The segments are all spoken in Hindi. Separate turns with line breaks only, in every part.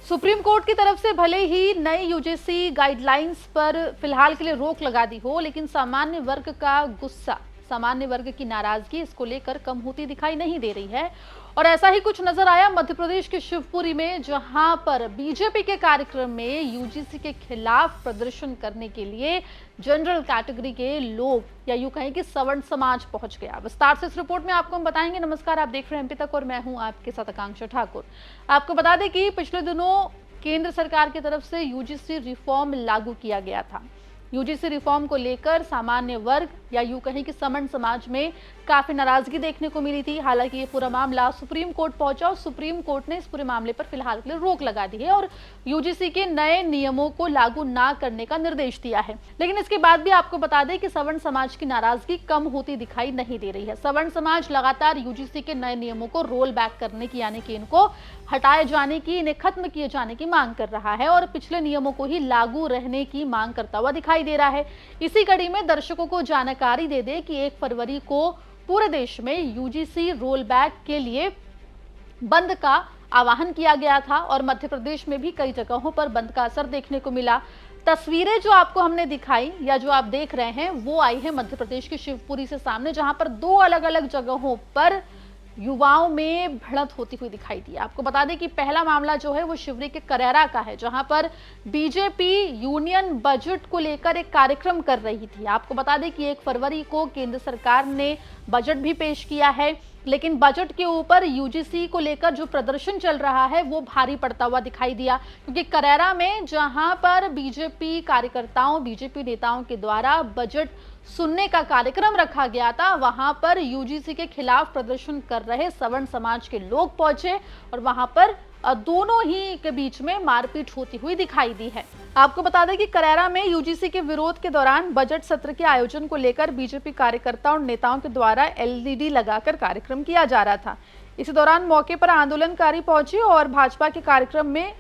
सुप्रीम कोर्ट की तरफ से भले ही नई यूजीसी गाइडलाइंस पर फिलहाल के लिए रोक लगा दी हो, लेकिन सामान्य वर्ग का गुस्सा, सामान्य वर्ग की नाराजगी इसको लेकर कम होती दिखाई नहीं दे रही है। और ऐसा ही कुछ नजर आया मध्य प्रदेश के शिवपुरी में, जहां पर बीजेपी के कार्यक्रम में यूजीसी के खिलाफ प्रदर्शन करने के लिए जनरल कैटेगरी के लोग, या यूं कहें कि सवर्ण समाज पहुंच गया। विस्तार से इस रिपोर्ट में आपको हम बताएंगे। नमस्कार, आप देख रहे हैं एमपी तक और मैं हूं आपके साथ आकांक्षा ठाकुर। आपको बता दें कि पिछले दिनों केंद्र सरकार की तरफ से यूजीसी रिफॉर्म लागू किया गया था। यूजीसी रिफॉर्म को लेकर सामान्य वर्ग, या यूं कहें कि सवर्ण समाज में काफी नाराजगी देखने को मिली थी। हालांकि ये पूरा मामला सुप्रीम कोर्ट पहुंचा और सुप्रीम कोर्ट ने इस पूरे मामले पर फिलहाल के लिए रोक लगा दी है और यूजीसी के नए नियमों को लागू ना करने का निर्देश दिया है। लेकिन इसके बाद भी आपको बता दें कि सवर्ण समाज की नाराजगी कम होती दिखाई नहीं दे रही है। सवर्ण समाज लगातार यूजीसी के नए नियमों को रोल बैक करने की, यानी कि इनको हटाए जाने की, इन्हें खत्म किए जाने की मांग कर रहा है और पिछले नियमों को ही लागू रहने की मांग करता हुआ दिखाई दे रहा है। इसी कड़ी में दर्शकों को जानकारी दे दे कि 1 फरवरी को पूरे देश में यूजीसी रोल बैक के लिए बंद का आह्वान किया गया था और मध्य प्रदेश में भी कई जगहों पर बंद का असर देखने को मिला। तस्वीरें जो आपको हमने दिखाई या जो आप देख रहे हैं वो आई है मध्य प्रदेश के शिवपुरी से सामने, जहां पर 2 अलग अलग जगहों पर युवाओं में भिड़ंत होती हुई दिखाई दी। आपको बता दें कि पहला मामला जो है वो शिवरी के करैरा का है, जहां पर बीजेपी यूनियन बजट को लेकर एक कार्यक्रम कर रही थी। आपको बता दें कि 1 फरवरी को केंद्र सरकार ने बजट भी पेश किया है, लेकिन बजट के ऊपर यूजीसी को लेकर जो प्रदर्शन चल रहा है वो भारी पड़ता हुआ दिखाई दिया, क्योंकि करैरा में जहां पर बीजेपी कार्यकर्ताओं, बीजेपी नेताओं के द्वारा बजट सुनने का कार्यक्रम रखा गया था, वहां पर यूजीसी के खिलाफ प्रदर्शन कर रहे सवर्ण समाज के लोग पहुंचे और वहां पर दोनों ही के बीच में मारपीट होती हुई दिखाई दी है। आपको बता दें कि करैरा में यूजीसी के विरोध के दौरान बजट सत्र के आयोजन को लेकर बीजेपी कार्यकर्ताओं और नेताओं के द्वारा एलईडी लगाकर कार्यक्रम किया जा रहा था। इसी दौरान मौके पर आंदोलनकारी पहुंचे और भाजपा के कार्यक्रम में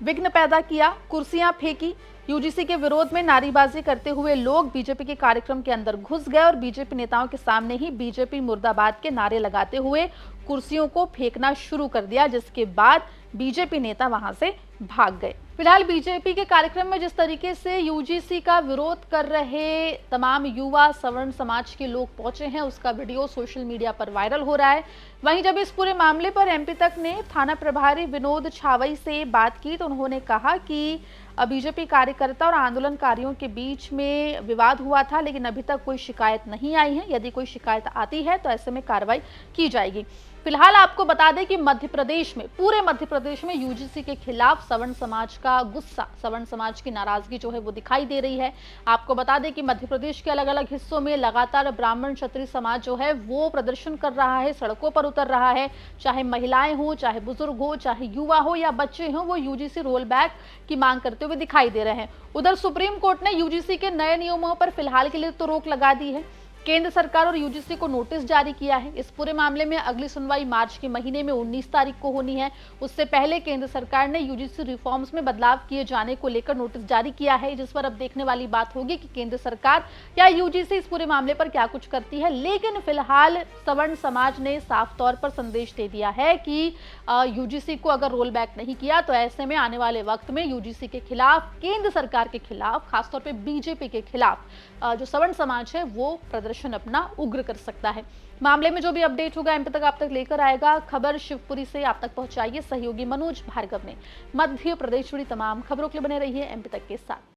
विघ्न पैदा किया, कुर्सियां फेंकी। यूजीसी के विरोध में नारेबाजी करते हुए लोग बीजेपी के कार्यक्रम के अंदर घुस गए और बीजेपी नेताओं के सामने ही बीजेपी मुर्दाबाद के नारे लगाते हुए कुर्सियों को फेंकना शुरू कर दिया, जिसके बाद बीजेपी नेता वहां से भाग गए। फिलहाल बीजेपी के कार्यक्रम में जिस तरीके से यूजीसी का विरोध कर रहे तमाम युवा सवर्ण समाज के लोग पहुंचे हैं, उसका वीडियो सोशल मीडिया पर वायरल हो रहा है। वहीं जब इस पूरे मामले पर एमपी तक ने थाना प्रभारी विनोद छावई से बात की तो उन्होंने कहा कि बीजेपी कार्यकर्ता और आंदोलनकारियों के बीच में विवाद हुआ था, लेकिन अभी तक कोई शिकायत नहीं आई है। यदि कोई शिकायत आती है तो ऐसे में कार्रवाई की जाएगी। फिलहाल आपको बता दें कि मध्य प्रदेश में, पूरे मध्य प्रदेश में यूजीसी के खिलाफ सवर्ण समाज का गुस्सा, सवर्ण समाज की नाराजगी जो है वो दिखाई दे रही है। आपको बता दें कि मध्य प्रदेश के अलग अलग हिस्सों में लगातार ब्राह्मण क्षत्रिय समाज जो है वो प्रदर्शन कर रहा है, सड़कों पर उतर रहा है। चाहे महिलाएं हो, चाहे बुजुर्ग हो, चाहे युवा हो या बच्चे हो, वो यूजीसी रोल बैक की मांग करते हुए दिखाई दे रहे हैं। उधर सुप्रीम कोर्ट ने यूजीसी के नए नियमों पर फिलहाल के लिए तो रोक लगा दी है। केंद्र सरकार और यूजीसी को नोटिस जारी किया है। इस पूरे मामले में अगली सुनवाई मार्च के महीने में 19 तारीख को होनी है। उससे पहले केंद्र सरकार ने यूजीसी रिफॉर्म्स में बदलाव किए जाने को लेकर नोटिस जारी किया है, जिस पर अब देखने वाली बात होगी कि केंद्र सरकार या यूजीसी इस पूरे मामले पर क्या कुछ करती है। लेकिन फिलहाल सवर्ण समाज ने साफ तौर पर संदेश दे दिया है कि यूजीसी को अगर रोल बैक नहीं किया तो ऐसे में आने वाले वक्त में यूजीसी के खिलाफ, केंद्र सरकार के खिलाफ, खासतौर पर बीजेपी के खिलाफ जो सवर्ण समाज है वो प्रदर्शन अपना उग्र कर सकता है। मामले में जो भी अपडेट होगा एमपी तक आप तक लेकर आएगा। खबर शिवपुरी से आप तक पहुंचाइए सहयोगी मनोज भार्गव ने। मध्य प्रदेश जुड़ी तमाम खबरों के लिए बने रहिए एमपी तक के साथ।